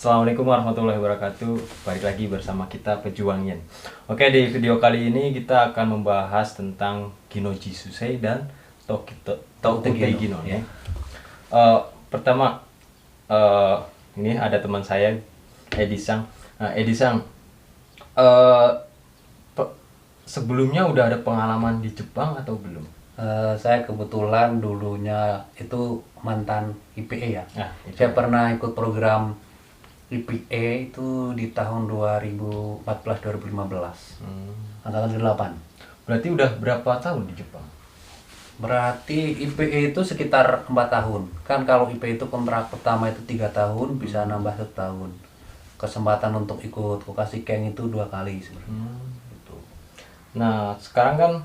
Assalamualaikum warahmatullahi wabarakatuh. Balik lagi bersama kita Pejuang Yen. Oke, di video kali ini kita akan membahas tentang Ginoji Susei dan Tokute Gino ya. Pertama, ini ada teman saya Edi Sang. Nah, Edi Sang, sebelumnya udah ada pengalaman di Jepang atau belum? Saya kebetulan dulunya itu mantan IPE ya. IPE. Saya pernah ikut program IPE itu di tahun 2014-2015, angkatan 8. Berarti udah berapa tahun di Jepang? Berarti IPE itu sekitar 4 tahun. Kan kalau IPE itu kontrak pertama itu 3 tahun, bisa nambah 1 tahun. Kesempatan untuk ikut vokasi Keng itu 2 kali sebenarnya. Gitu. Nah, sekarang kan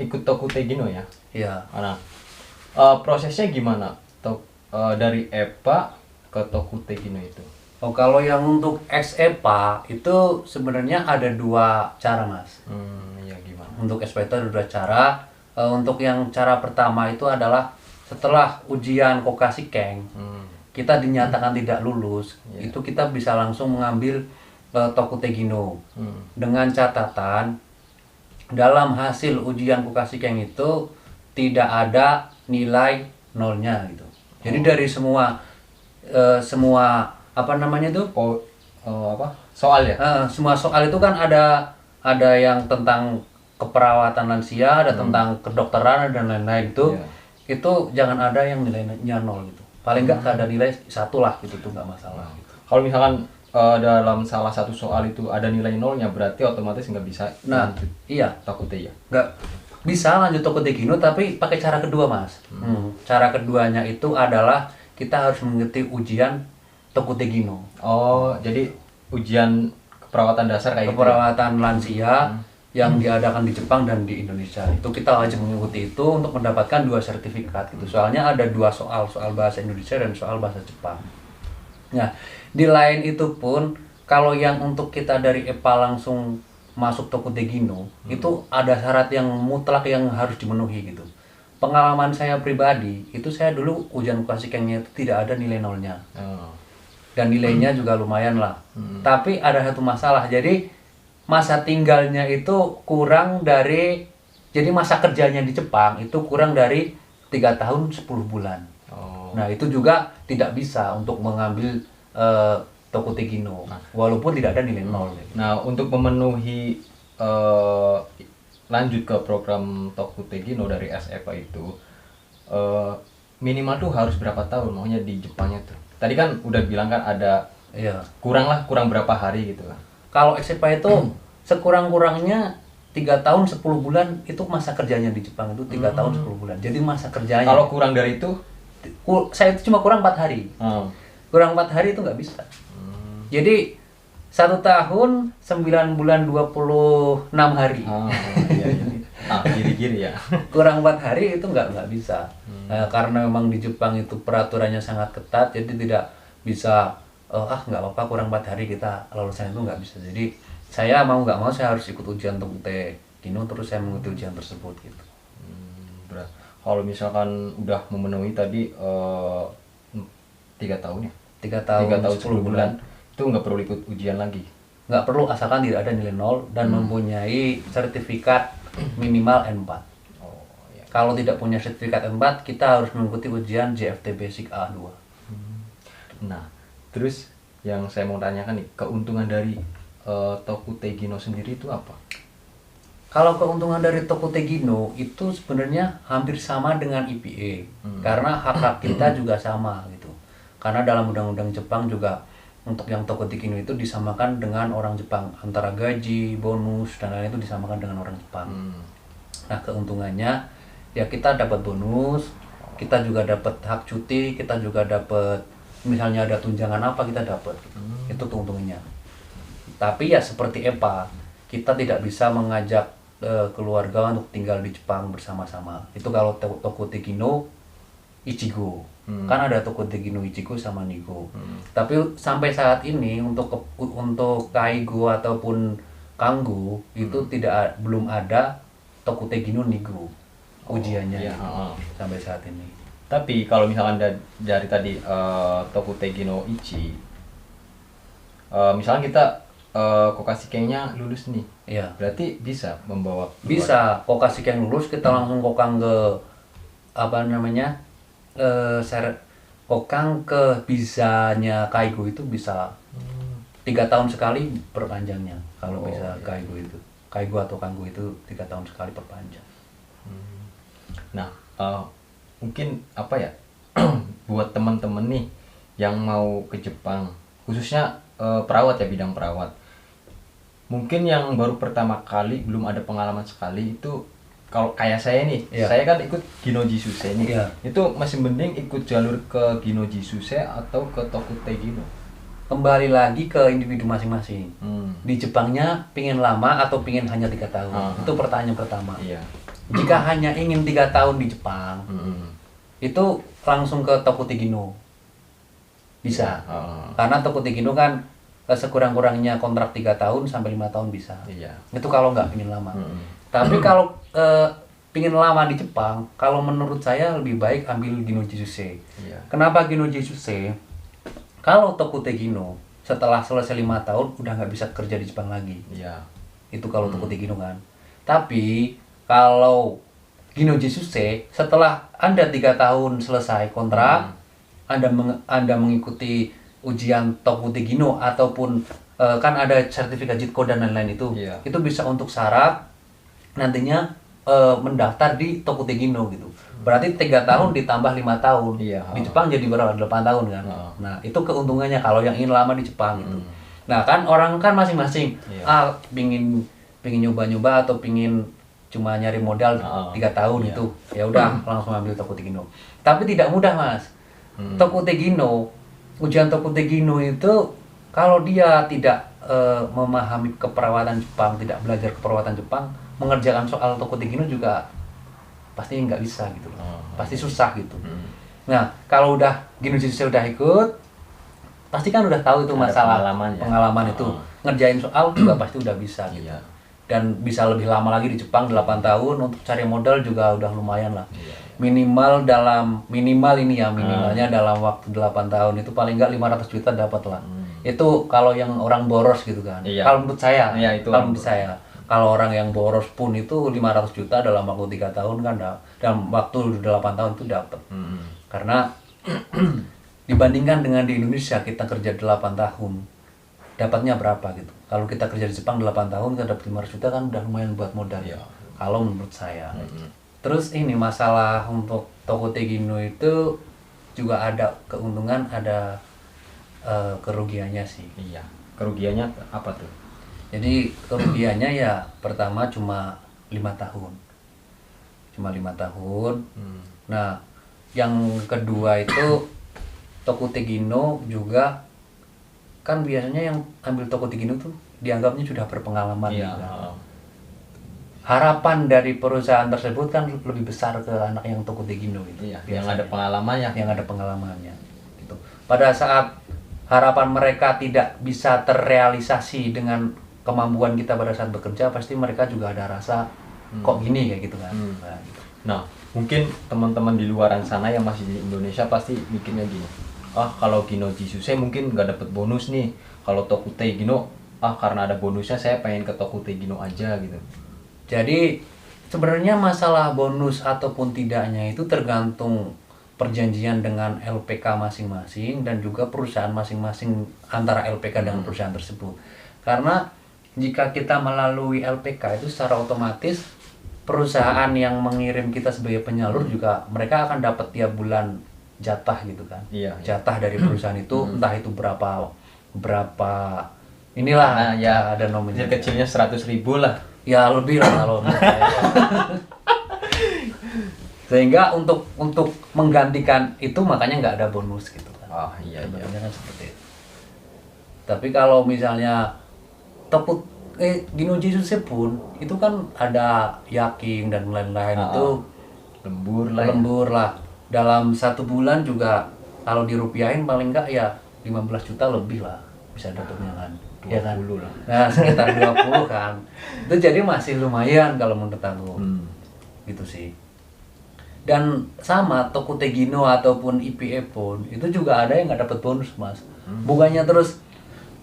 ikut Tokute Gino ya? Iya. Nah, prosesnya gimana? Dari EPA ke Tokute Gino itu? Oh, kalau yang untuk SEPA itu sebenarnya ada 2 cara, Mas. Ya gimana? Untuk SEPA itu ada 2 cara. Untuk yang cara pertama itu adalah setelah ujian vokasi Keng, kita dinyatakan tidak lulus, itu kita bisa langsung mengambil Tokute Gino. Dengan catatan dalam hasil ujian vokasi Keng itu tidak ada nilai nolnya gitu. Jadi dari semua apa namanya tuh? Soal ya? Semua soal itu kan ada yang tentang keperawatan lansia, ada tentang kedokteran dan lain-lain itu. Itu jangan ada yang nilainya 0 gitu. Paling nggak ada nilai 1 lah gitu, tuh nggak masalah gitu. Kalau misalkan dalam salah satu soal itu ada nilai nolnya, berarti otomatis nggak bisa lanjut. Iya. Tokute ya? Nggak bisa lanjut Tokute Gino, tapi pakai cara kedua, Mas. Cara keduanya itu adalah kita harus mengikuti ujian Tokute Gino. Oh, jadi ujian keperawatan dasar kayak keperawatan lansia yang diadakan di Jepang dan di Indonesia. Itu kita wajib mengikuti itu untuk mendapatkan 2 sertifikat gitu. Soalnya ada 2 soal bahasa Indonesia dan soal bahasa Jepang. Nah, di lain itu pun kalau yang untuk kita dari EPA langsung masuk Tokute Gino, itu ada syarat yang mutlak yang harus dipenuhi gitu. Pengalaman saya pribadi, itu saya dulu ujian vokasi Kengnya itu tidak ada nilai nolnya. Dan nilainya juga lumayan lah. Tapi ada satu masalah, jadi masa tinggalnya itu kurang dari, jadi masa kerjanya di Jepang itu kurang dari 3 tahun 10 bulan. Nah, itu juga tidak bisa untuk mengambil Tokute Gino, walaupun tidak ada nilai nol. Nah, untuk memenuhi lanjut ke program Tokute Gino dari SEPA itu, minimal tuh harus berapa tahun? Maunya di Jepangnya tuh. Tadi kan udah bilang kan ada kurang berapa hari gitu lah. Kalau SEPA itu sekurang-kurangnya 3 tahun 10 bulan itu masa kerjanya di Jepang itu 3 tahun 10 bulan. Jadi masa kerjanya. Kalau kurang dari itu, saya itu cuma kurang 4 hari. Kurang 4 hari itu nggak bisa. Jadi 1 tahun 9 bulan 26 hari. Giri-giri ya. Kurang 4 hari itu nggak bisa. Karena memang di Jepang itu peraturannya sangat ketat, jadi tidak bisa nggak apa-apa kurang 4 hari kita lulusan itu nggak bisa. Jadi saya mau nggak mau saya harus ikut ujian Tokute Gino, terus saya mengikuti ujian tersebut gitu. Kalau misalkan udah memenuhi tadi 3 tahun ya? 3 tahun 10 bulan itu nggak perlu ikut ujian lagi? Nggak perlu, asalkan tidak ada nilai 0 dan mempunyai sertifikat minimal N4. Kalau tidak punya sertifikat N4, kita harus mengikuti ujian JFT Basic A2. Nah, terus yang saya mau tanyakan nih, keuntungan dari Tokute Gino sendiri itu apa? Kalau keuntungan dari Tokute Gino itu sebenarnya hampir sama dengan IPA, karena hak-hak kita juga sama gitu. Karena dalam undang-undang Jepang juga untuk yang Tokute Gino itu disamakan dengan orang Jepang, antara gaji, bonus dan lain-lain itu disamakan dengan orang Jepang. Nah, keuntungannya ya kita dapat bonus, kita juga dapat hak cuti, kita juga dapat misalnya ada tunjangan apa kita dapat. Itu keuntungannya. Tapi ya seperti EPA, kita tidak bisa mengajak keluarga untuk tinggal di Jepang bersama-sama. Itu kalau Tokute Gino Ichigo. Kan ada Tokute Gino Ichigo sama Nigo. Tapi sampai saat ini untuk Kaigo ataupun Kanggo itu belum ada Tokute Gino Nigo ujiannya sampai saat ini. Tapi kalau misalkan dari tadi Tokute Gino Ichi misalnya kita Kokashikengnya lulus nih, Iya. berarti bisa membawa keluar. Bisa Kokashikeng lulus kita langsung kokang ke apa namanya? Kokang ke bisanya Kaigo itu bisa 3 tahun sekali perpanjangnya kalau bisa Kaigo itu. Kaigo atau Kanggo itu 3 tahun sekali perpanjang. Nah, mungkin apa ya, buat teman-teman nih yang mau ke Jepang, khususnya perawat ya, bidang perawat. Mungkin yang baru pertama kali, belum ada pengalaman sekali, itu kalau kayak saya nih, Iya. saya kan ikut Ginoji Susei nih. Iya. Itu masih mending ikut jalur ke Ginoji Susei atau ke Tokutei Gino. Kembali lagi ke individu masing-masing. Di Jepangnya pingin lama atau pingin hanya 3 tahun? Itu pertanyaan pertama. Iya. Jika hanya ingin 3 tahun di Jepang, itu langsung ke Tokutei Gino. Bisa. Karena Tokutei Gino kan sekurang-kurangnya kontrak 3 tahun sampai 5 tahun bisa. Iya. Itu kalau nggak pingin lama. Tapi kalau pingin lama di Jepang, kalau menurut saya lebih baik ambil Ginoji Susei. Iya. Kenapa Ginoji Susei? Kalau Tokutei Gino setelah selesai 5 tahun udah nggak bisa kerja di Jepang lagi. Iya. Itu kalau Tokutei Gino kan. Tapi kalau Ginoji Susei setelah Anda 3 tahun selesai kontrak, Anda mengikuti ujian Tokutei Gino ataupun kan ada sertifikat JITKO dan lain-lain itu. Iya. Itu bisa untuk syarat nantinya mendaftar di Tokutei Gino gitu. Berarti 3 tahun ditambah 5 tahun. Iya. Di Jepang jadi berapa? 8 tahun kan. Nah, itu keuntungannya kalau yang ingin lama di Jepang gitu. Nah, kan orang kan masing-masing pingin nyoba-nyoba atau pingin cuma nyari modal 3 tahun itu. Ya udah langsung ambil Tokutei Gino. Tapi tidak mudah, Mas. Tokutei Gino, ujian Tokutei Gino itu kalau dia tidak memahami keperawatan Jepang, tidak belajar keperawatan Jepang, mengerjakan soal Tokutei Gino juga pasti nggak bisa gitu loh. Pasti susah gitu. Nah, kalau udah Ginoji Susei udah ikut, pasti kan udah tahu itu Ada masalah pengalaman ya? pengalaman itu. Ngerjain soal juga pasti udah bisa gitu. Iya. Dan bisa lebih lama lagi di Jepang 8 tahun, untuk cari modal juga udah lumayan lah. Minimalnya dalam waktu 8 tahun itu paling nggak 500 juta dapat lah. Itu kalau yang orang boros gitu kan. Iya. Kalau menurut saya, Iya, itu kalau orang menurut saya, kalau orang yang boros pun itu 500 juta dalam waktu 3 tahun kan dalam waktu 8 tahun itu dapat. Karena dibandingkan dengan di Indonesia kita kerja 8 tahun, dapatnya berapa gitu. Kalau kita kerja di Jepang 8 tahun kita dapat 500 juta kan udah lumayan buat modal. Iya. Kalau menurut saya. Terus ini masalah untuk Tokutei Gino itu juga ada keuntungan, ada kerugiannya sih. Iya. Kerugiannya apa tuh? Jadi kerugiannya ya pertama cuma 5 tahun. Cuma 5 tahun. Nah, yang kedua itu Tokutei Gino juga kan biasanya yang ambil Tokutei Gino tuh dianggapnya sudah berpengalaman. Iya. Gitu kan. Harapan dari perusahaan tersebut kan lebih besar ke anak yang Tokutei Gino gitu. Iya, yang ada pengalamannya. Yang ada pengalamannya gitu. Pada saat harapan mereka tidak bisa terrealisasi dengan kemampuan kita pada saat bekerja, pasti mereka juga ada rasa kok gini kayak gitu kan. Nah, gitu. Nah, mungkin teman-teman di luaran sana yang masih di Indonesia pasti mikirnya gini. Kalau Ginoji Susei mungkin nggak dapet bonus nih. Kalau Tokutei Gino, karena ada bonusnya saya pengen ke Tokutei Gino aja gitu. Jadi sebenarnya masalah bonus ataupun tidaknya itu tergantung perjanjian dengan LPK masing-masing dan juga perusahaan masing-masing antara LPK dengan perusahaan tersebut. Karena jika kita melalui LPK itu secara otomatis perusahaan yang mengirim kita sebagai penyalur juga mereka akan dapat tiap bulan jatah gitu kan. Iya. Jatah dari perusahaan itu entah itu berapa inilah ya ada nominalnya. Kecilnya 100.000 lah. Ya lebih lah kalau menurut saya. Sehingga untuk menggantikan itu makanya nggak ada bonus gitu kan. Iya. Sebenarnya kan seperti itu. Tapi kalau misalnya Ginoji Susei pun itu kan ada yaking dan lain-lain itu lembur lah. Dalam 1 bulan juga kalau dirupiahin paling nggak ya 15 juta lebih lah bisa dapatnya kan. 20 ya kan? lah. Nah, sekitar 20 kan. Itu jadi masih lumayan kalau menurut aku. Gitu sih. Dan sama Tokutei Gino ataupun IPA pun itu juga ada yang nggak dapat bonus, Mas. Bukannya terus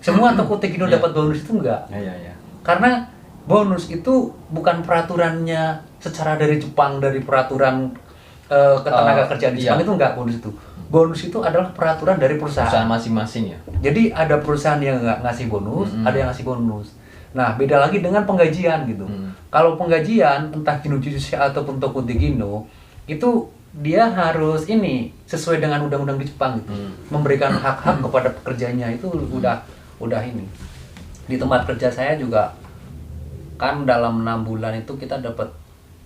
semua toko Tegino Iya. dapat bonus itu enggak. Iya. Karena bonus itu bukan peraturannya secara dari Jepang, dari peraturan ketenaga kerjaan di Jepang iya. itu enggak bonus itu. Bonus itu adalah peraturan dari Perusahaan perusahaan. masing-masing ya. Jadi ada perusahaan yang nggak ngasih bonus, ada yang ngasih bonus. Nah, beda lagi dengan penggajian gitu. Kalau penggajian entah Kinoji Jusei ataupun Toko Tegino itu dia harus ini sesuai dengan undang-undang di Jepang gitu. Memberikan hak-hak kepada pekerjanya itu udah ini. Di tempat kerja saya juga kan dalam 6 bulan itu kita dapat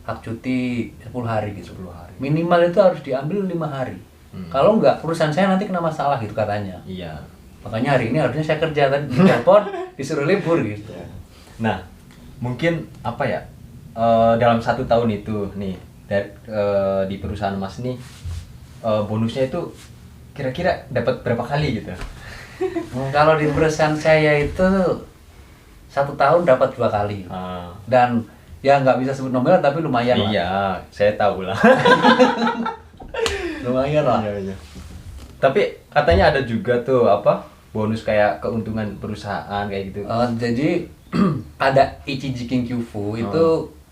hak cuti 10 hari gitu. 10 hari. Minimal itu harus diambil 5 hari. Kalau enggak perusahaan saya nanti kena masalah gitu katanya. Iya. Makanya hari ini harusnya saya kerja tadi ditelepon disuruh libur gitu. Nah, mungkin apa ya? Dalam 1 tahun itu nih di perusahaan Mas nih bonusnya itu kira-kira dapat berapa kali gitu? Kalau di perusahaan saya itu 1 tahun dapat 2 kali. Dan ya nggak bisa sebut nominal tapi lumayan lah. Iya, saya tahu lah. Lumayan lah. Iya. Tapi katanya ada juga tuh apa? Bonus kayak keuntungan perusahaan kayak gitu. Jadi ada Ichijikin Kyufu itu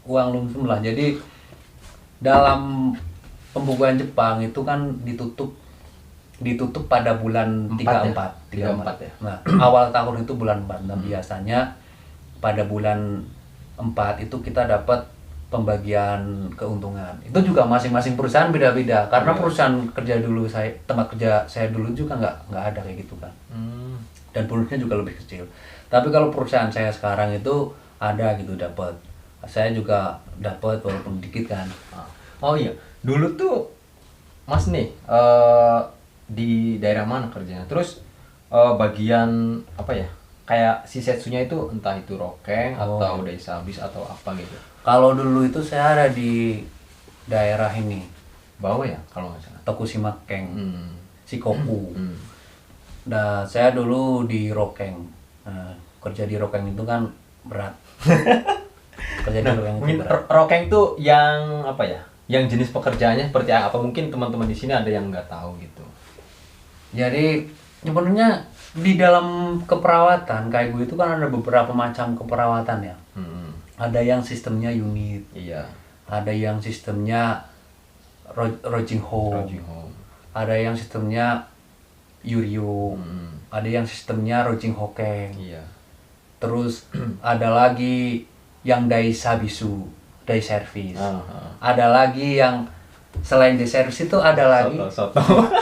uang lumsum lah. Jadi dalam pembukuan Jepang itu kan ditutup pada bulan 34 ya? 34 ya. Nah, awal tahun itu bulan 4. Nah, biasanya pada bulan 4 itu kita dapat pembagian keuntungan. Itu juga masing-masing perusahaan beda-beda karena perusahaan kerja dulu tempat kerja saya dulu juga nggak ada kayak gitu kan. Dan bonusnya juga lebih kecil. Tapi kalau perusahaan saya sekarang itu ada gitu dapat. Saya juga dapat walaupun dikit kan. Oh iya, dulu tuh Mas nih di daerah mana kerjanya? Terus bagian apa ya? Kayak shisetsunya itu entah itu rokeng atau daisabis atau apa gitu. Kalau dulu itu saya ada di daerah ini, Bawah ya kalau nggak salah. Tokushima Ken, Shikoku. Nah, saya dulu di rokeng. Nah, kerja di rokeng itu kan berat. Kerja di rokeng itu Mungkin berat. rokeng tuh yang apa ya? Yang jenis pekerjaannya seperti apa? Mungkin teman-teman di sini ada yang nggak tahu gitu. Jadi sebenarnya di dalam keperawatan kayak gue itu kan ada beberapa macam keperawatan ya. Ada yang sistemnya unit, Iya. ada yang sistemnya Rojing Home, ada yang sistemnya Yurio, ada yang sistemnya Rojing Hokeng. Iya. Terus ada lagi yang Daisabisu, Dai Service. Ada lagi yang selain Dai Service itu ada lagi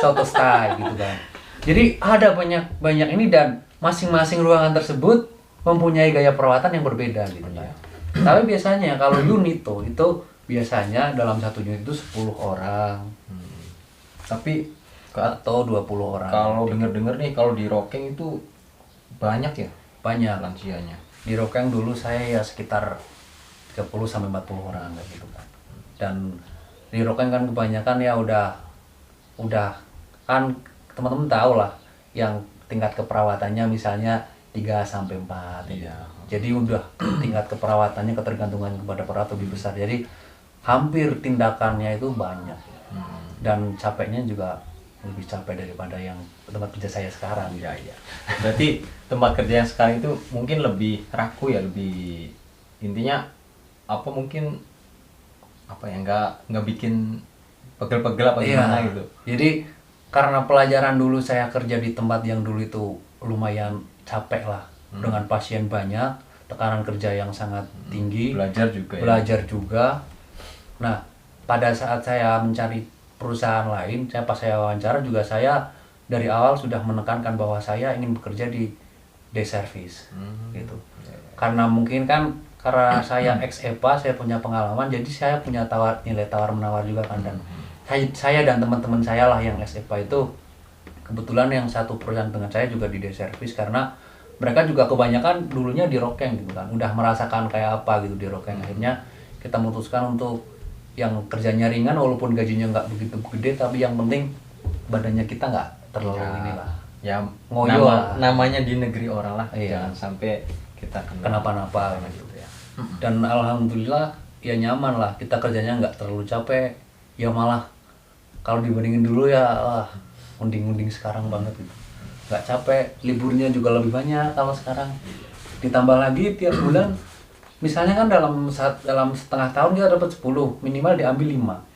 Soto Style gitu kan. Jadi ada banyak ini dan masing-masing ruangan tersebut mempunyai gaya perawatan yang berbeda gitu kan. Tapi biasanya kalau unit tuh itu biasanya dalam satu unit itu 10 orang. Tapi Atau 20 orang. kalau denger-denger nih kalau di rokeng itu banyak ya Banyak. lansianya. Di Rokeng dulu saya ya sekitar 30 sampai 40 orang kayak gitu kan. Dan di Rokeng kan kebanyakan ya udah kan teman-teman tahu lah yang tingkat keperawatannya misalnya 3 sampai 4. Iya. Jadi udah tingkat keperawatannya ketergantungan kepada perawat lebih besar. Jadi hampir tindakannya itu banyak. Dan capeknya juga lebih capek daripada yang tempat kerja saya sekarang. Iya. Berarti tempat kerja yang sekarang itu mungkin lebih raku ya, lebih intinya apa mungkin apa ya nggak bikin pegel-pegel apa gimana gitu. Jadi karena pelajaran dulu saya kerja di tempat yang dulu itu lumayan capek lah dengan pasien banyak, tekanan kerja yang sangat tinggi, Belajar juga ya. belajar juga. Nah, pada saat saya mencari perusahaan lain, pas saya wawancara juga saya dari awal sudah menekankan bahwa saya ingin bekerja di day service gitu. Karena mungkin kan karena saya ex EPA, saya punya pengalaman, jadi saya punya nilai tawar menawar juga kan. Dan saya dan teman-teman saya lah yang ex EPA itu kebetulan yang satu perusahaan dengan saya juga di day service karena mereka juga kebanyakan dulunya di Rokeng gitu kan, udah merasakan kayak apa gitu di Rokeng. Akhirnya kita memutuskan untuk yang kerjanya ringan walaupun gajinya nggak begitu gede, tapi yang penting badannya kita nggak terlalu inilah. Ya Ngoyo namanya di negeri orang lah, iya. jangan sampai kita kenapa-napa gitu ya. Dan alhamdulillah ya nyaman lah, kita kerjanya nggak terlalu capek, ya malah kalau dibandingin dulu ya mending sekarang banget gitu. nggak capek, liburnya juga lebih banyak kalau sekarang. Ditambah lagi tiap bulan, misalnya kan dalam setengah tahun kita dapat 10, minimal diambil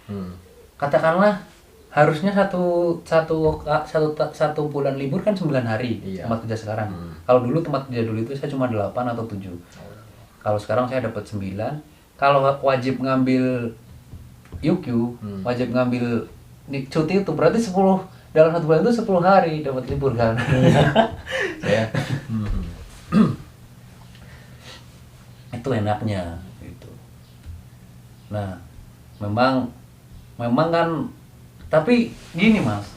5. Katakanlah harusnya satu bulan libur kan 9 hari tempat kerja sekarang. Kalau dulu tempat kerja dulu itu saya cuma 8 atau 7. Kalau sekarang saya dapat 9. Kalau wajib ngambil UQ, wajib ngambil cuti itu berarti 10 dalam 1 bulan itu 10 hari dapat libur kan. Ya. Itu enaknya gitu. Nah, memang kan, tapi gini Mas,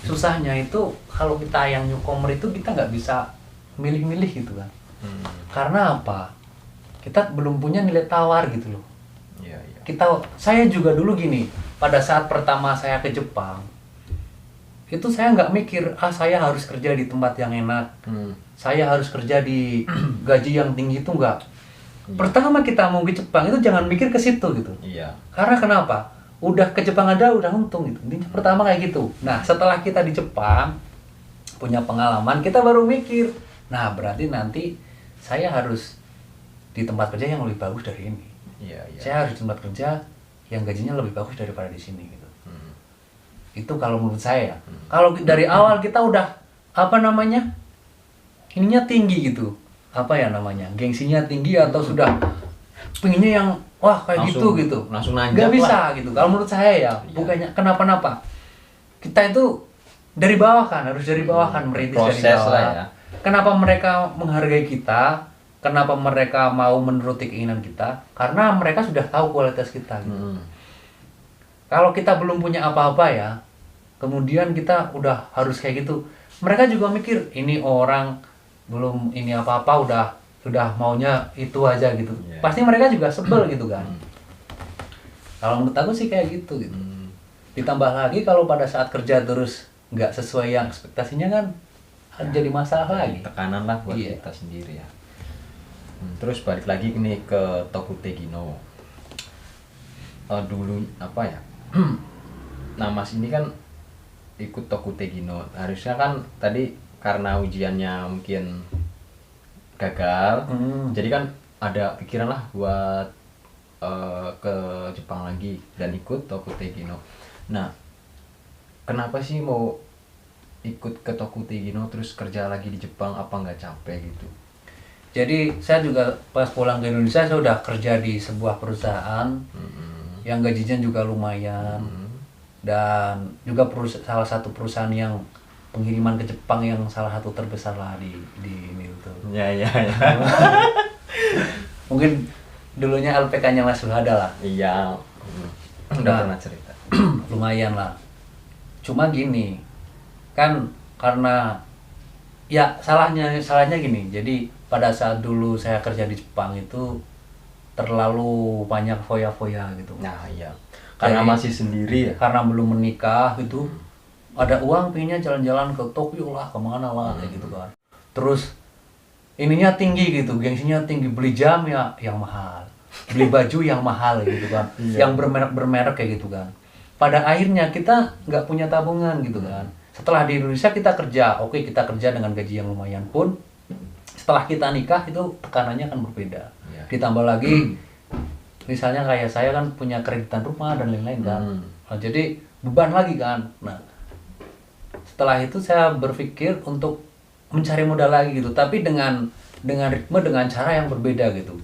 susahnya itu kalau kita yang newcomer itu kita nggak bisa milih-milih gitu kan. Karena apa? Kita belum punya nilai tawar gitu loh. Saya juga dulu gini, pada saat pertama saya ke Jepang, itu saya nggak mikir, saya harus kerja di tempat yang enak, saya harus kerja di gaji yang tinggi, itu enggak. Pertama kita mau ke Jepang itu jangan mikir ke situ gitu. Karena kenapa? Udah ke Jepang aja udah untung gitu. Intinya pertama kayak gitu. Nah, setelah kita di Jepang punya pengalaman, kita baru mikir, nah berarti nanti saya harus di tempat kerja yang lebih bagus dari ini. Saya harus di tempat kerja yang gajinya lebih bagus daripada di sini gitu. Itu kalau menurut saya. Kalau dari awal kita udah ininya tinggi gitu. Gengsinya tinggi atau sudah pengennya yang wah kayak langsung, gitu. Langsung nanjak. Nggak bisa gitu. Kalau menurut saya ya, bukannya kenapa-napa. Kita itu dari bawah kan, harus dari bawah kan, merintis dari bawah. Lah ya. Kenapa mereka menghargai kita? Kenapa mereka mau menuruti keinginan kita? Karena mereka sudah tahu kualitas kita gitu. Kalau kita belum punya apa-apa ya, kemudian kita udah harus kayak gitu. Mereka juga mikir, ini orang belum ini apa-apa udah maunya itu aja gitu. Pasti mereka juga sebel gitu kan. Kalau menurut aku sih kayak gitu gitu. Ditambah lagi kalau pada saat kerja terus nggak sesuai yang ekspektasinya kan jadi masalah lagi. Tekanan lah buat kita sendiri ya. Terus balik lagi nih ke Tokute Gino. Dulu nah Mas ini kan ikut Tokute Gino. Harusnya kan tadi karena ujiannya mungkin gagal, jadi kan ada pikiran lah buat ke Jepang lagi dan ikut Tokute Gino. Nah, kenapa sih mau ikut ke Tokute Gino terus kerja lagi di Jepang? Apa nggak capek gitu? Jadi saya juga pas pulang ke Indonesia saya udah kerja di sebuah perusahaan yang gajinya juga lumayan, dan juga salah satu perusahaan yang pengiriman ke Jepang yang salah satu terbesar lah di ini itu. Ya. Mungkin dulunya LPK-nya Mas Suhada lah. Iya. Udah pernah cerita. Lumayan lah. Cuma gini, kan karena ya salahnya gini. Jadi pada saat dulu saya kerja di Jepang itu terlalu banyak foya-foya gitu. Nah, iya. Karena jadi, masih sendiri ya. Karena belum menikah gitu. Ada uang pengennya jalan-jalan ke Tokyo lah, kemana lah kayak gitu kan. Terus ininya tinggi gitu, gengsinya tinggi, beli jam ya yang mahal, beli baju yang mahal gitu kan, yang bermerek kayak gitu kan. Pada akhirnya kita nggak punya tabungan gitu kan. Setelah di Indonesia kita kerja, kita kerja dengan gaji yang lumayan pun, setelah kita nikah itu tekanannya kan berbeda. Ditambah lagi misalnya kayak saya kan punya kreditan rumah dan lain-lain kan. Nah, jadi beban lagi kan. Nah, setelah itu saya berpikir untuk mencari modal lagi gitu, tapi dengan ritme, dengan cara yang berbeda gitu.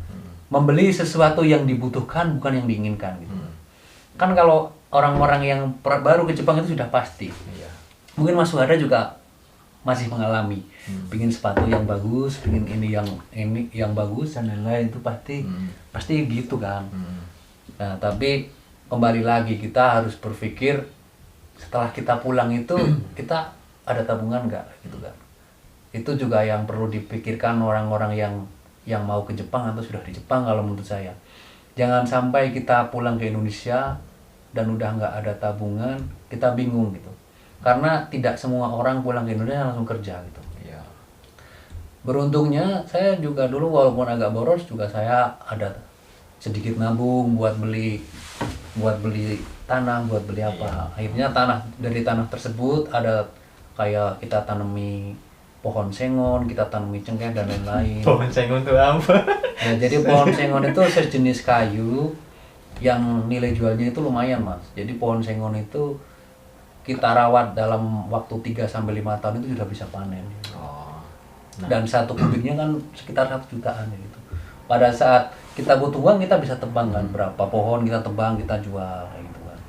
Membeli sesuatu yang dibutuhkan bukan yang diinginkan gitu. Kan kalau orang-orang yang baru ke Jepang itu sudah pasti. Mungkin Mas Suhada juga masih mengalami, pingin sepatu yang bagus, pingin ini yang bagus dan lain-lain, itu pasti gitu kan. Nah, tapi kembali lagi kita harus berpikir setelah kita pulang itu kita ada tabungan nggak gitu kan. Itu juga yang perlu dipikirkan orang-orang yang mau ke Jepang atau sudah di Jepang kalau menurut saya. Jangan sampai kita pulang ke Indonesia dan udah nggak ada tabungan, kita bingung gitu. Karena tidak semua orang pulang ke Indonesia langsung kerja gitu. Beruntungnya saya juga dulu walaupun agak boros juga saya ada sedikit nabung buat beli tanah, buat beli apa. Akhirnya dari tanah tersebut ada kayak kita tanami pohon sengon, kita tanami cengkeh dan lain-lain. Pohon sengon itu apa? Nah, jadi pohon sengon itu sejenis kayu yang nilai jualnya itu lumayan, Mas. Jadi pohon sengon itu kita rawat dalam waktu 3 sampai 5 tahun itu sudah bisa panen. Oh. Dan satu kubiknya kan sekitar 1 jutaan gitu. Pada saat kita butuh uang kita bisa tebang kan, berapa pohon kita tebang kita jual kayak gitu kan.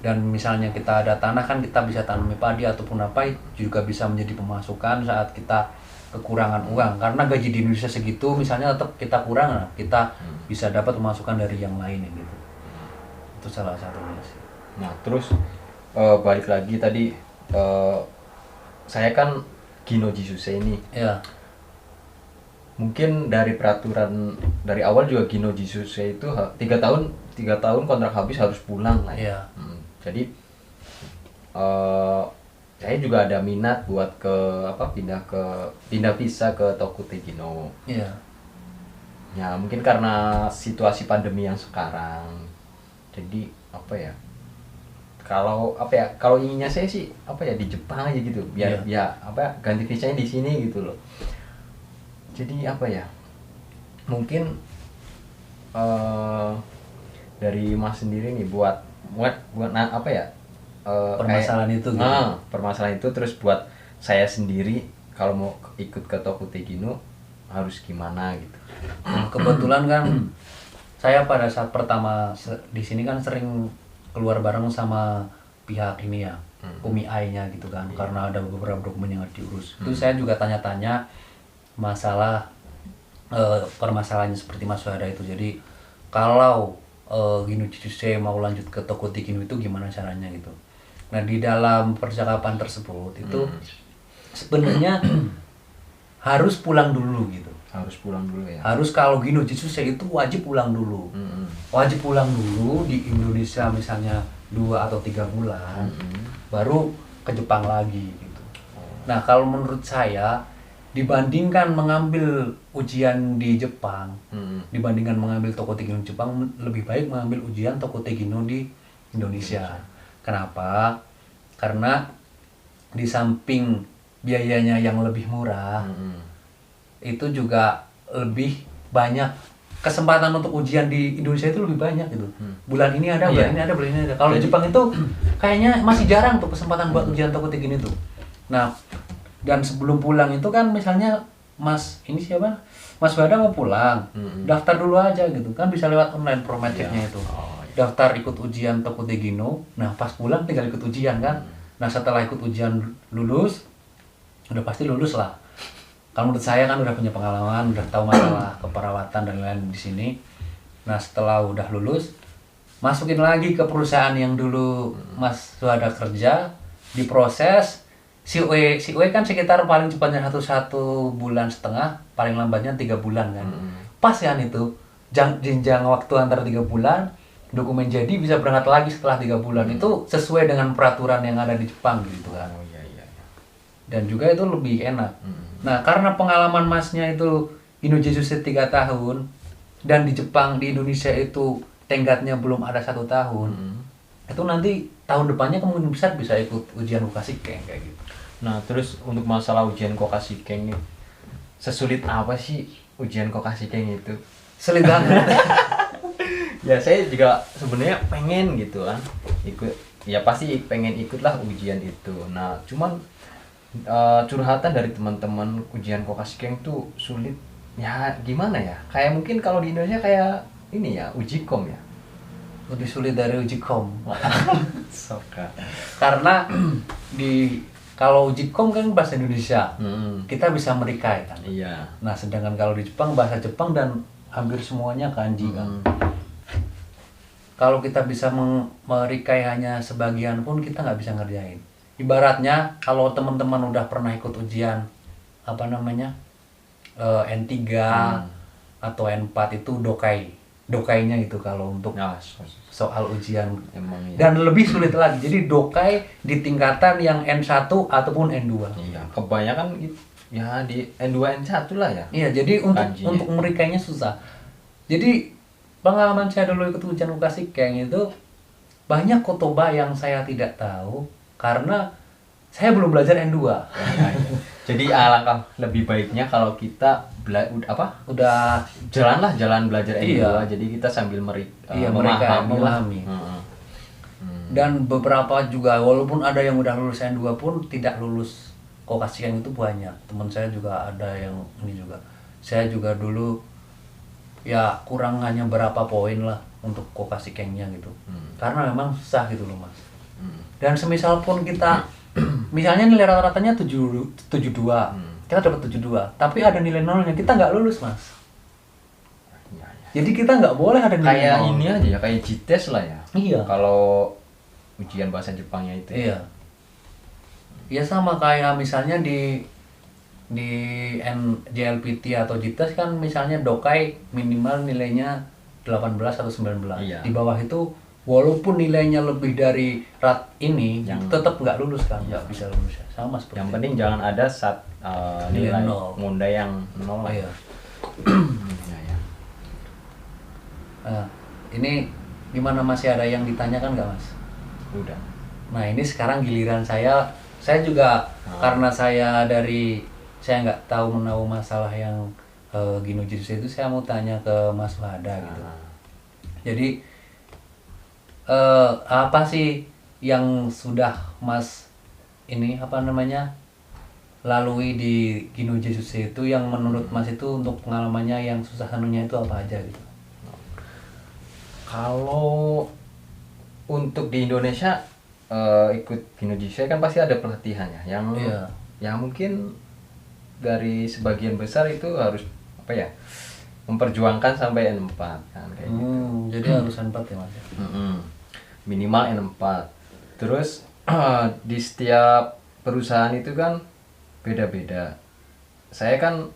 Dan misalnya kita ada tanah kan kita bisa tanami padi ataupun apa juga bisa menjadi pemasukan saat kita kekurangan uang, karena gaji di Indonesia segitu misalnya tetap kita kurang, nah, kita bisa dapat pemasukan dari yang lain gitu. Itu salah satunya sih. Nah terus balik lagi tadi, saya kan Gino Jisuse ini, Ya, mungkin dari peraturan dari awal juga Gino Jisuse itu 3 tahun kontrak habis harus pulang lah ya. Iya. Jadi saya juga ada minat buat pindah visa ke Tokute Gino. iya. Ya mungkin karena situasi pandemi yang sekarang, jadi kalau inginnya saya sih di Jepang aja gitu, biar ganti visanya di sini gitu loh. Jadi mungkin dari Mas sendiri nih buat Permasalahan itu gitu. permasalahan itu, terus buat saya sendiri kalau mau ikut ke Tokute Gino harus gimana gitu. Nah, kebetulan kan saya pada saat pertama di sini kan sering keluar bareng sama pihak ini ya, UMI-nya gitu kan, karena ada beberapa dokumen yang harus diurus. Itu saya juga tanya-tanya masalah permasalahannya seperti Mas Wada itu. Jadi kalau Gino Jisuse mau lanjut ke Tokute Gino itu gimana caranya gitu. Nah di dalam percakapan tersebut itu sebenarnya harus pulang dulu gitu. Harus pulang dulu ya. Harus, kalau Gino Jisuse itu wajib pulang dulu. Wajib pulang dulu di Indonesia misalnya 2 atau 3 bulan, baru ke Jepang lagi gitu. Nah kalau menurut saya, dibandingkan mengambil ujian di Jepang, dibandingkan mengambil Tokute Gino di Jepang, lebih baik mengambil ujian Tokute Gino di Indonesia. Kenapa? Karena di samping biayanya yang lebih murah, itu juga lebih banyak kesempatan untuk ujian di Indonesia itu lebih banyak gitu. Bulan ini ada, bulan ini ada, bulan ini ada. Kalau di Jepang itu kayaknya masih jarang tuh kesempatan buat ujian Tokute Gino itu. Nah, dan sebelum pulang itu kan misalnya Mas Wada mau pulang, daftar dulu aja gitu kan, bisa lewat online Prometricnya itu. Daftar ikut ujian Tokute Gino, nah pas pulang tinggal ikut ujian kan. Nah setelah ikut ujian lulus, udah pasti lulus lah. Kalau menurut saya kan udah punya pengalaman, udah tahu masalah keperawatan dan lain-lain di sini. Nah setelah udah lulus, masukin lagi ke perusahaan yang dulu Mas Wada kerja, diproses. Si UE kan sekitar paling cepatnya 1 bulan setengah, paling lambatnya 3 bulan kan. Pas kan itu, jenjang waktu antara 3 bulan, dokumen jadi bisa berangkat lagi setelah 3 bulan. Itu sesuai dengan peraturan yang ada di Jepang gitu kan. Dan juga itu lebih enak. Nah karena pengalaman Masnya itu Gino Jisuse 3 tahun, dan di Jepang, di Indonesia itu tenggatnya belum ada 1 tahun, itu nanti tahun depannya kemungkinan besar bisa ikut ujian Kokashiken kayak gitu. Nah terus untuk masalah ujian Kokashiken nih, sesulit apa sih ujian Kokashiken itu? Sulit banget. Ya saya juga sebenarnya pengen gitu kan ikut, ya pasti pengen ikutlah ujian itu. Nah cuman curhatan dari teman-teman, ujian Kokashiken tuh sulit ya, gimana ya, kayak mungkin kalau di Indonesia kayak ini ya, ujikom ya, Lebih sulit dari ujikom. Soka. Karena kalau ujikom kan bahasa Indonesia, kita bisa merikai kan. Iya. Nah sedangkan kalau di Jepang bahasa Jepang dan hampir semuanya kanji kan. Kalau kita bisa merikai hanya sebagian pun kita nggak bisa ngerjain. Ibaratnya kalau teman-teman udah pernah ikut ujian N3 atau N4 itu dokainya itu kalau untuk soal ujian. Emang iya. Dan lebih sulit lagi. Jadi dokai di tingkatan yang N1 ataupun N2. Iya, kebanyakan ya di N2 N1 lah ya. Iya, jadi untuk merikainya susah. Jadi pengalaman saya dulu ikut ujian Kokashiken itu banyak kotoba yang saya tidak tahu, karena Saya belum belajar N2. Ya, ya. Jadi alangkah lebih baiknya kalau kita Udah jalan belajar N2. Iya. Jadi kita sambil memahami. lah. Dan beberapa juga walaupun ada yang udah lulus N2 pun tidak lulus Kokasikan itu banyak. Teman saya juga ada yang ini juga. Saya juga dulu ya kurang hanya berapa poin lah untuk Kokasikennya gitu. Karena memang susah gitu loh Mas. Dan semisal pun kita misalnya nilai rata-ratanya 72, kita dapat 72, tapi ada nilai nolnya, kita nggak lulus Mas. Ya, ya. Jadi kita nggak boleh ada nilai Kayak nol. ini aja ya, kayak JITES lah ya. Iya. Kalau ujian bahasa Jepangnya itu. Iya. Ya sama kayak misalnya di JLPT atau JITES kan misalnya Dokai minimal nilainya 18 atau 19. Iya. Di bawah itu walaupun nilainya lebih dari ini Yang tetap nggak lulus kan, nggak bisa lulus ya. Sama seperti yang penting jangan ada nilai nol. Munda yang nol lah. Iya. Ya, ya. Nah, ini gimana, masih ada yang ditanyakan nggak Mas? Udah. Nah ini sekarang giliran saya juga karena saya nggak tahu menahu masalah yang Ginojutsu itu, saya mau tanya ke Mas Wada gitu. Jadi apa sih yang sudah Mas ini lalui di Ginojutsu itu yang menurut Mas itu untuk pengalamannya yang susah sanunya itu apa aja gitu? Kalau untuk di Indonesia ikut Ginojutsu kan pasti ada pelatihan ya, yang mungkin dari sebagian besar itu harus memperjuangkan sampai N4 kan kayak gitu. Jadi harus N4 ya Mas. Minimal N4. Terus di setiap perusahaan itu kan beda-beda. Saya kan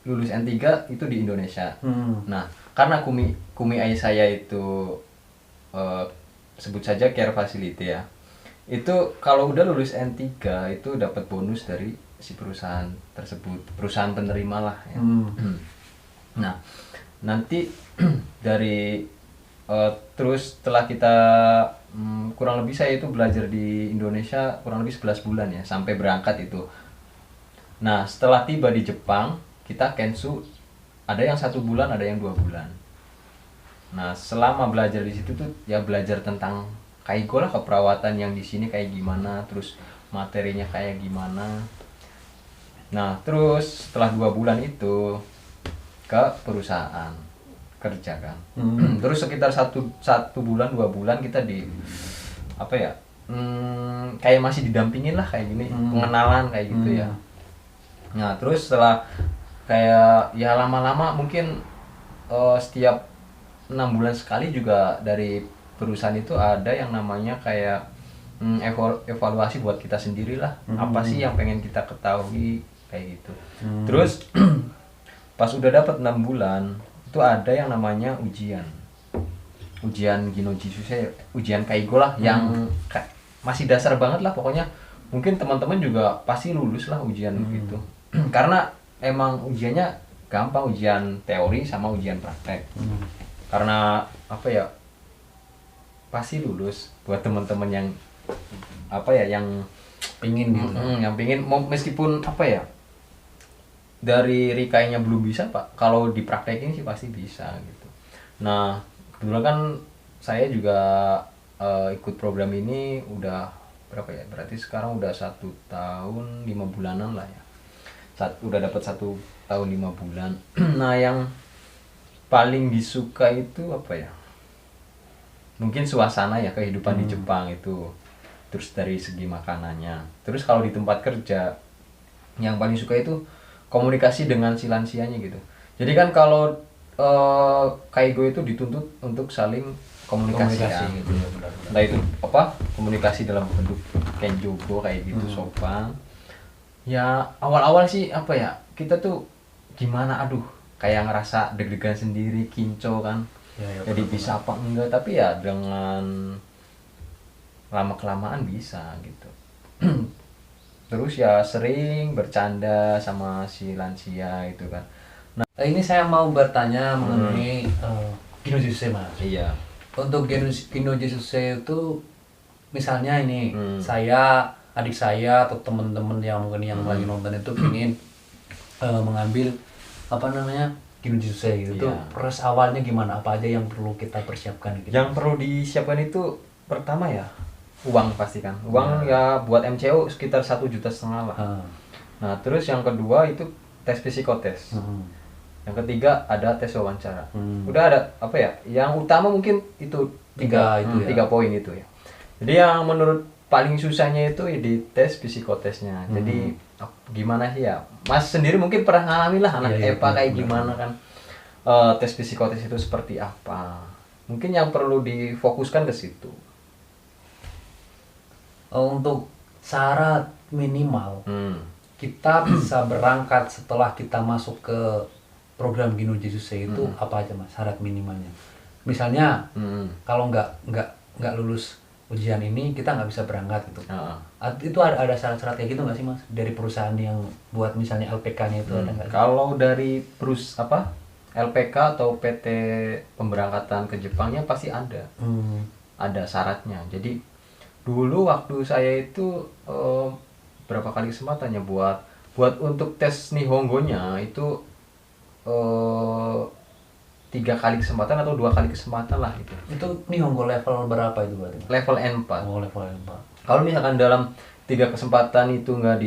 lulus N3 itu di Indonesia. Nah, karena kumiai saya itu sebut saja care facility ya. Itu kalau udah lulus N3 itu dapat bonus dari si perusahaan tersebut, perusahaan penerima lah ya. Nah, nanti dari terus setelah kita kurang lebih saya itu belajar di Indonesia kurang lebih 11 bulan ya sampai berangkat itu. Nah, setelah tiba di Jepang kita kensu, ada yang 1 bulan, ada yang 2 bulan. Nah, selama belajar di situ tuh ya belajar tentang kaigo lah, keperawatan yang di sini kayak gimana, terus materinya kayak gimana. Nah, terus setelah 2 bulan itu ke perusahaan kerja kan. Terus sekitar satu bulan 2 bulan kita di kayak masih didampingin lah kayak gini, pengenalan kayak gitu ya. Nah, terus setelah kayak ya lama-lama mungkin setiap 6 bulan sekali juga dari perusahaan itu ada yang namanya kayak evaluasi buat kita sendiri lah. Apa sih yang pengen kita ketahui kayak gitu. Terus pas udah dapat 6 bulan itu ada yang namanya ujian Ginojutsu, ujian kaigo lah, yang masih dasar banget lah pokoknya. Mungkin teman-teman juga pasti lulus lah ujian gitu. Karena emang ujiannya gampang, ujian teori sama ujian praktek. Karena pasti lulus buat teman-teman yang yang pingin gitu. Yang pingin meskipun dari rikainya belum bisa Pak, kalau dipraktekin sih pasti bisa gitu. Nah, kebetulan kan saya juga ikut program ini udah berapa ya, berarti sekarang udah 1 tahun 5 bulanan lah ya. Udah dapat 1 tahun 5 bulan. Nah, yang paling disuka itu mungkin suasana ya, kehidupan di Jepang itu. Terus dari segi makanannya. Terus kalau di tempat kerja yang paling suka itu komunikasi dengan si lansianya gitu. Jadi kan kalau kaigo itu dituntut untuk saling komunikasi ya. Gitu ya, benar-benar. Entah itu komunikasi dalam bentuk kenjogo kayak gitu, sopan. Ya awal-awal sih kita tuh gimana, kayak ngerasa deg-degan sendiri, kinco kan. Ya, Jadi bisa apa enggak, tapi ya dengan lama-kelamaan bisa gitu. Terus ya sering bercanda sama si lansia itu kan. Nah, ini saya mau bertanya mengenai Ginojutsu Mas. Iya. Untuk Ginojutsu itu misalnya ini saya adik saya atau teman-teman yang mungkin yang lagi nonton itu ingin mengambil apa namanya Kinujutsu gitu. Iya. Proses awalnya gimana? Apa aja yang perlu kita persiapkan gitu? Yang perlu disiapkan itu pertama ya uang pasti kan. Uang ya buat MCO sekitar 1,5 juta lah. Nah, terus yang kedua itu tes psikotes. Yang ketiga ada tes wawancara. Udah ada apa ya? Yang utama mungkin itu Tiga itu ya. 3 poin itu ya. Jadi yang menurut paling susahnya itu ya di tes psikotesnya. Jadi gimana sih ya? Mas sendiri mungkin pernah ngalamin lah anak Iya, EPA kayak benar. gimana kan? Tes psikotes itu seperti apa? Mungkin yang perlu difokuskan ke situ. Untuk syarat minimal kita bisa berangkat setelah kita masuk ke program Kinujutsu itu apa aja mas syarat minimalnya? Misalnya kalau nggak lulus ujian ini kita nggak bisa berangkat gitu. Itu ada syarat-syarat kayak gitu nggak sih mas dari perusahaan yang buat misalnya LPK-nya itu ada nggak? Kalau dari LPK atau PT pemberangkatan ke Jepangnya pasti ada. Ada syaratnya. Jadi dulu waktu saya itu berapa kali kesempatannya buat untuk tes Nihongonya itu 3 kali kesempatan atau 2 kali kesempatan lah itu. Itu Nihongo level berapa itu berarti mas? Level N4. Oh level 4. Kalau misalkan dalam 3 kesempatan itu nggak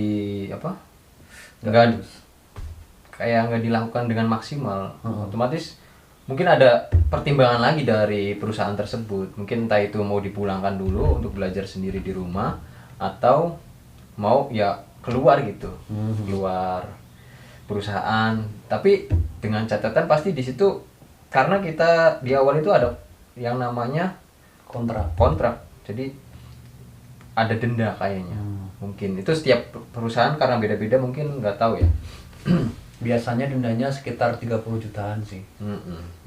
dilakukan dengan maksimal, otomatis mungkin ada pertimbangan lagi dari perusahaan tersebut. Mungkin entah itu mau dipulangkan dulu untuk belajar sendiri di rumah atau mau ya keluar gitu, keluar perusahaan. Tapi dengan catatan pasti di situ karena kita di awal itu ada yang namanya kontrak. Jadi ada denda kayaknya. Mungkin itu setiap perusahaan karena beda-beda mungkin nggak tahu ya. Biasanya dendanya sekitar 30 jutaan sih.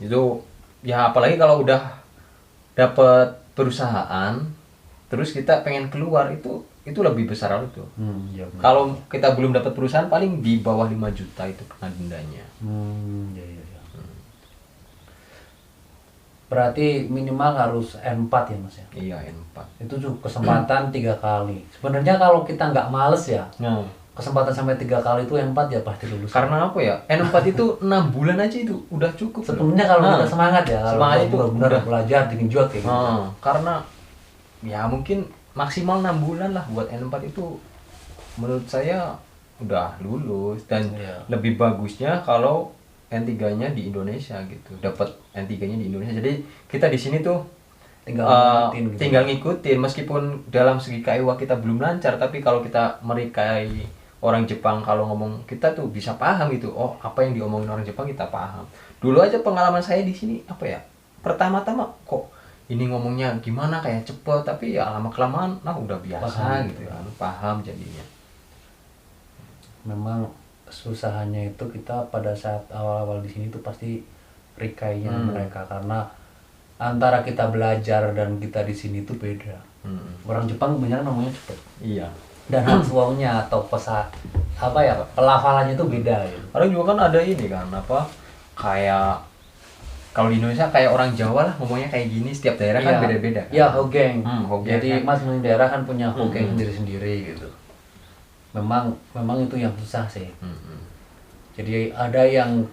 Itu ya apalagi kalau udah dapat perusahaan terus kita pengen keluar itu lebih besar itu. Ya benar. Kalau kita belum dapat perusahaan paling di bawah 5 juta itu kena dendanya. Ya. Berarti minimal harus N4 ya mas ya? Iya, N4. Itu juga kesempatan 3 kali. Sebenarnya kalau kita nggak males ya, kesempatan sampai 3 kali itu N4 ya pasti lulus. Karena apa ya? N4 itu 6 bulan aja itu udah cukup. Sebenarnya kalau kita semangat ya, kalau semangat itu benar udah belajar bikin jual kayak gitu. Karena ya mungkin maksimal 6 bulan lah buat N4 itu menurut saya udah lulus dan lebih bagusnya kalau N3-nya di Indonesia gitu. Dapat N3-nya di Indonesia. Jadi kita di sini tuh tinggal ngikutin meskipun dalam segi kaiwa kita belum lancar, tapi kalau kita merikai orang Jepang kalau ngomong kita tuh bisa paham gitu. Oh, apa yang diomongin orang Jepang kita paham. Dulu aja pengalaman saya di sini apa ya? Pertama-tama kok ini ngomongnya gimana kayak cepet, tapi ya lama-kelamaan udah biasa gitu kan. Paham jadinya. Memang susahnya itu kita pada saat awal-awal di sini tuh pasti rikainya mereka karena antara kita belajar dan kita di sini tuh beda. Orang Jepang kebanyakan ngomongnya cepet. Iya. Dan hangsuongnya atau pelafalannya itu beda gitu. Orang juga kan ada ini kan kayak kalau di Indonesia kayak orang Jawa lah ngomongnya kayak gini, setiap daerah kan beda-beda kan. Iya, hogeng. Hogeng. Jadi masing-masing daerah kan punya hogeng sendiri-sendiri gitu. Memang itu yang susah sih. Jadi ada yang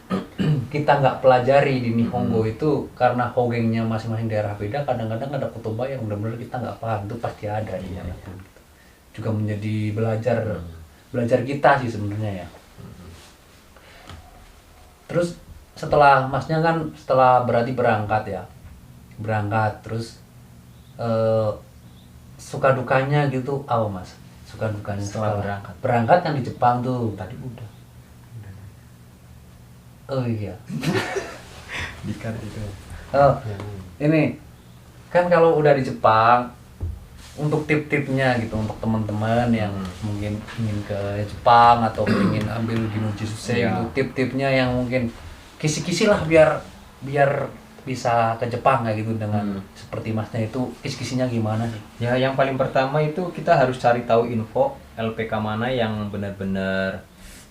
kita nggak pelajari di Nihongo itu karena hogengnya masing-masing daerah beda. Kadang-kadang ada kotoba yang benar-benar kita nggak paham, itu pasti ada di mana pun. Juga menjadi belajar kita sih sebenarnya ya. Terus setelah masnya kan berarti berangkat terus suka dukanya gitu apa mas? Suka dukanya Setelah berangkat kan di Jepang tuh tadi udah. Oh iya. Dikat itu. Ini kan kalau udah di Jepang, untuk tip-tipnya gitu untuk teman-teman yang mungkin ingin ke Jepang atau ingin ambil Kinujutsu gitu, tip-tipnya yang mungkin kisi-kisi lah biar bisa ke Jepang kayak gitu dengan seperti masnya itu, kisi-kisinya gimana sih? Ya, yang paling pertama itu kita harus cari tahu info LPK mana yang benar-benar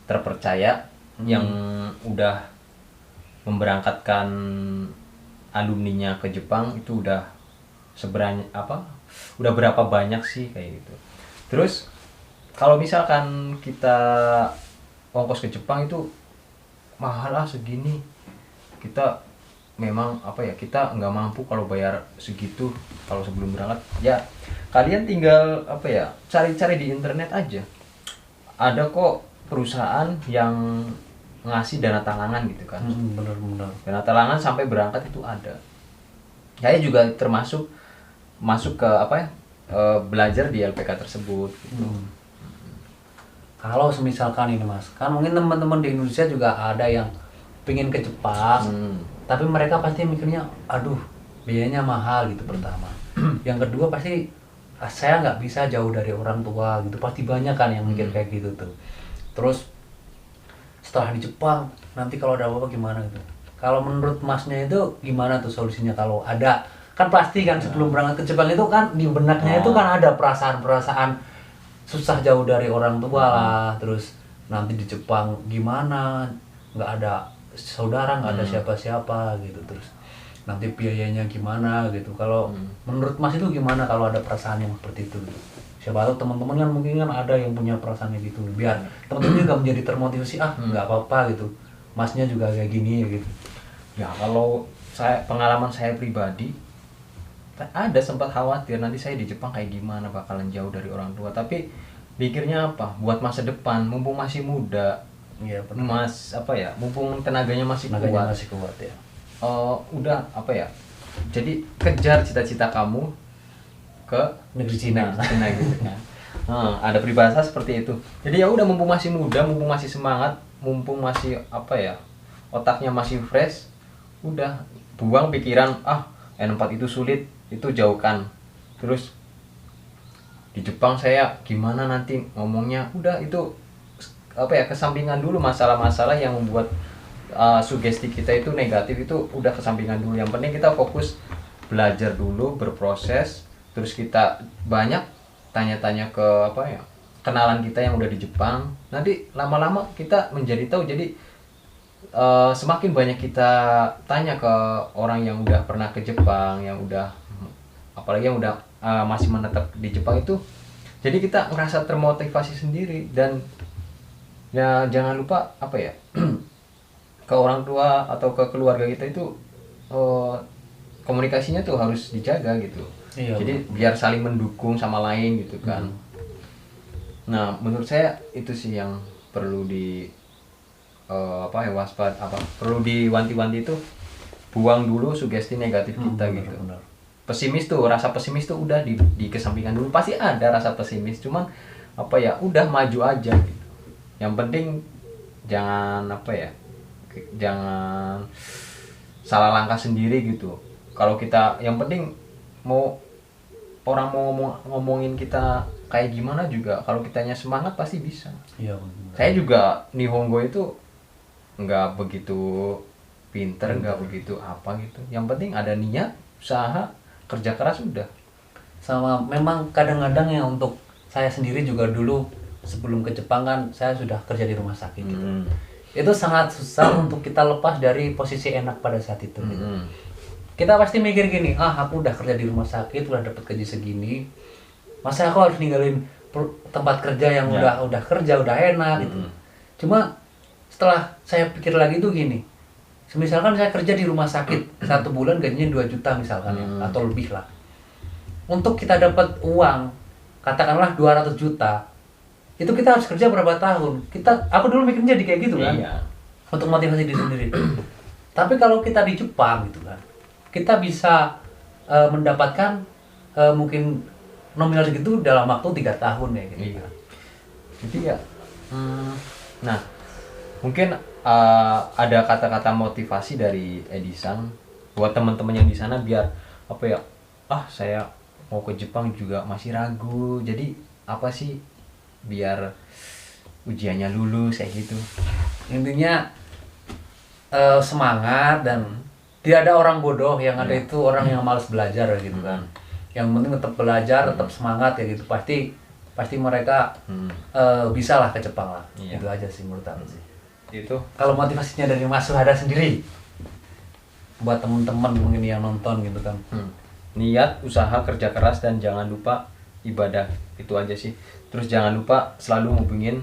terpercaya, yang udah memberangkatkan alumninya ke Jepang itu udah udah berapa banyak sih kayak gitu. Terus kalau misalkan kita ongkos ke Jepang itu mahal lah segini, kita memang apa ya, kita nggak mampu kalau bayar segitu kalau sebelum berangkat. Ya kalian tinggal apa ya, cari-cari di internet aja, ada kok perusahaan yang ngasih dana talangan gitu kan. Bener-bener. Dana talangan sampai berangkat itu ada. Saya juga termasuk masuk ke apa ya, belajar di LPK tersebut gitu. Kalau misalkan ini Mas, kan mungkin teman-teman di Indonesia juga ada yang pengen ke Jepang, tapi mereka pasti mikirnya, aduh biayanya mahal gitu pertama. Yang kedua pasti saya nggak bisa jauh dari orang tua gitu, pasti banyak kan yang mikir kayak gitu tuh. Terus setelah di Jepang nanti kalau ada apa-apa gimana gitu. Kalau menurut Masnya itu gimana tuh solusinya kalau ada? Kan pasti kan sebelum berangkat ke Jepang itu kan di benaknya itu kan ada perasaan-perasaan susah jauh dari orang tua lah, terus nanti di Jepang gimana, nggak ada saudara, nggak ada siapa-siapa gitu, terus nanti biayanya gimana gitu. Kalau menurut Mas itu gimana kalau ada perasaan yang seperti itu? Siapa tahu teman-teman kan mungkin kan ada yang punya perasaan kayak gitu, biar teman-teman juga menjadi termotivasi, nggak apa-apa gitu, Masnya juga kayak gini ya gitu. Ya kalau pengalaman saya pribadi, ada sempat khawatir nanti saya di Jepang kayak gimana, bakalan jauh dari orang tua. Tapi pikirnya apa? Buat masa depan, mumpung masih muda, Iya benar. apa ya, mumpung tenaganya masih Tenaganya kuat. masih kuat ya. Udah apa ya? Jadi kejar cita-cita kamu ke Negeri Cina. Cina gitu kan. Ada peribahasa seperti itu. Jadi ya udah, mumpung masih muda, mumpung masih semangat, mumpung masih apa ya, otaknya masih fresh, udah buang pikiran N4 itu sulit, itu jauhkan. Terus di Jepang saya gimana nanti ngomongnya, udah itu apa ya, kesampingan dulu masalah-masalah yang membuat sugesti kita itu negatif, itu udah kesampingan dulu. Yang penting kita fokus belajar dulu, berproses, terus kita banyak tanya-tanya ke apa ya, kenalan kita yang udah di Jepang. Nanti lama-lama kita menjadi tahu. Jadi semakin banyak kita tanya ke orang yang udah pernah ke Jepang, yang udah, apalagi yang udah masih menetap di Jepang itu, jadi kita merasa termotivasi sendiri. Dan ya jangan lupa apa ya, ke orang tua atau ke keluarga kita itu komunikasinya tuh harus dijaga gitu. Iya, Jadi biar saling mendukung sama lain gitu kan. Nah menurut saya itu sih yang perlu di perlu diwanti-wanti itu, buang dulu sugesti negatif kita gitu. Benar. Pesimis tuh, rasa pesimis tuh udah di kesampingkan dulu. Pasti ada rasa pesimis, cuman apa ya, udah maju aja gitu. Yang penting jangan apa ya, jangan salah langkah sendiri gitu. Kalau kita, yang penting mau orang mau ngomongin kita kayak gimana juga, kalau kitanya semangat pasti bisa. Iya benar. Saya juga Nihongo itu nggak begitu pinter, nggak begitu apa gitu. Yang penting ada niat, usaha, kerja keras udah. Sama memang kadang-kadang ya, untuk saya sendiri juga dulu sebelum ke Jepang kan saya sudah kerja di rumah sakit gitu. Itu sangat susah untuk kita lepas dari posisi enak pada saat itu gitu. Kita pasti mikir gini, aku udah kerja di rumah sakit, udah dapat gaji segini, masa aku harus ninggalin tempat kerja yang udah kerja, udah enak gitu. Cuma setelah saya pikir lagi tuh gini, misalkan saya kerja di rumah sakit 1 bulan gajinya 2 juta misalkan ya, atau lebih lah. Untuk kita dapat uang, katakanlah 200 juta, itu kita harus kerja berapa tahun? Aku dulu mikirnya jadi kayak gitu kan, untuk motivasi diri sendiri. Tapi kalau kita di Jepang gitu kan, kita bisa mendapatkan mungkin nominal segitu dalam waktu 3 tahun ya gitu. Jadi ya, nah mungkin ada kata-kata motivasi dari Edison buat teman-teman yang di sana, biar apa ya, saya mau ke Jepang juga masih ragu, jadi apa sih, biar ujiannya lulus kayak gitu. Intinya semangat, dan tidak ada orang bodoh, yang ada itu orang yang malas belajar gitu kan. Yang penting tetap belajar, tetap semangat ya gitu, pasti mereka bisa lah ke Jepang lah. Itu aja sih menurut aku sih. Itu Kalau motivasinya dari Mas Suhada sendiri, buat teman-teman mungkin yang nonton gitu kan. niat, usaha, kerja keras, dan jangan lupa ibadah. Itu aja sih. Terus jangan lupa selalu hubungin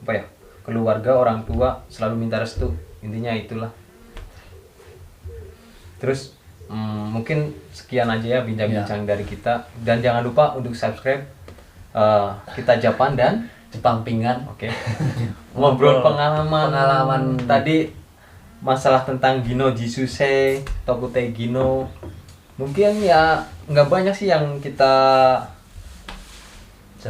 apa ya, keluarga, orang tua, selalu minta restu, intinya itulah. Terus mungkin sekian aja ya bincang-bincang dari kita, dan jangan lupa untuk subscribe kita Japan dan Jepang Pingan. Oke. Ngobrol pengalaman tadi, masalah tentang Gino Jisusei, Tokutei Gino. Mungkin ya nggak banyak sih yang kita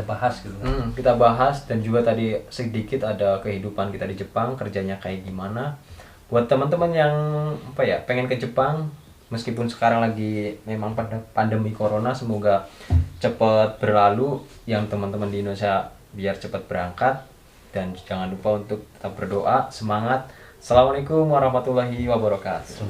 bahas gitu. Kita bahas, dan juga tadi sedikit ada kehidupan kita di Jepang, kerjanya kayak gimana. Buat teman-teman yang apa ya, pengen ke Jepang, meskipun sekarang lagi memang pandemi corona, semoga cepat berlalu. Yang teman-teman di Indonesia biar cepat berangkat, dan jangan lupa untuk tetap berdoa, semangat. Assalamualaikum warahmatullahi wabarakatuh.